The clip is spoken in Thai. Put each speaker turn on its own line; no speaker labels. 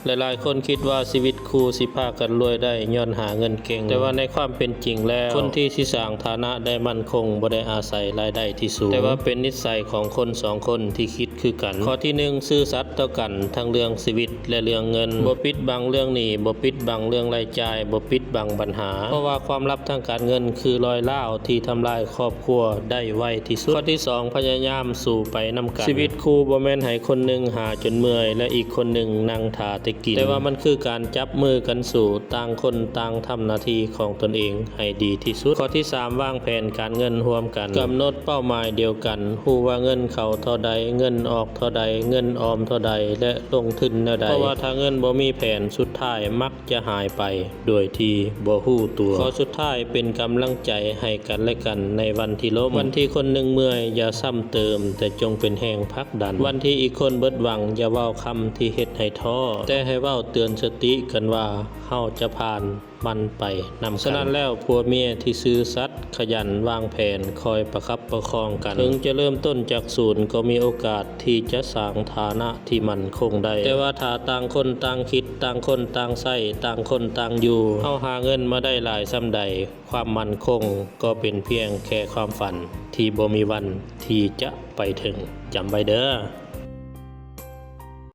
หลายๆคนคิดว่าชีวิตคู่สิพากันรวยได้ย้อนหาเงินเก่งแต่ว่าในความเป็นจริงแล้วคนที่สิสร้างฐานะได้มั่นคงบ่ได้อาศัยรายได้ที่สูงแต่ว่าเป็นนิสัยของคนสองคนที่คิดคือกันข้อที่1ซื่อสัตย์ต่อกันทั้งเรื่องชีวิตและเรื่องเงินบ่ปิดบังเรื่องหนี้บ่ปิดบังเรื่องรายจ่ายบ่ปิดบังปัญหาเพราะว่าความลับทางการเงินคือรอยร้าวที่ทำลายครอบครัวได้ไวที่สุดข้อที่2พยายามสู่ไปนำกันชีวิตคู่บ่แม่นให้คนหนึ่งหาจนเมื่อยและอีกคนหนึ่งนั่งท่าแต่กินแต่ว่ามันคือการจับมือกันสู่ต่างคนต่างทำหน้าที่ของตนเองให้ดีที่สุดข้อที่3วางแผนการเงินร่วมกันกำหนดเป้าหมายเดียวกันรู้ว่าเงินเข้าเท่าใดเงินออกเท่าใดเงินออมเท่าใดและลงทุนแนวใดเพราะว่าถ้าเงินบ่มีแผนสุดท้ายมักจะหายไปโดยที่บ่รู้ตัวข้อสุดท้ายเป็นกำลังใจให้กันและกันในวันที่ล้มวันที่คนหนึ่งเมื่อยอย่าซ้ำเติมแต่จงเป็นแรงผลักดันวันที่อีกคนเบิดหวังอย่าเว้าคำที่เฮ็ดให้ท้อแต่ให้เว้าเตือนสติกันว่าเฮาจะผ่านมันไปนำกันฉะนั้นแล้วผัวเมียที่ซื่อสัตย์ขยันวางแผนคอยประคับประคองกันถึงจะเริ่มต้นจากศูนย์ก็มีโอกาสที่จะสร้างฐานะที่มั่นคงได้แต่ว่าถ้าต่างคนต่างคิดต่างคนต่างใช้ต่างคนต่างอยู่เฮาหาเงินมาได้หลายส่ำใดความมั่นคงก็เป็นเพียงแค่ความฝันที่บ่มีวันที่จะไปถึงจำไว้เด้อ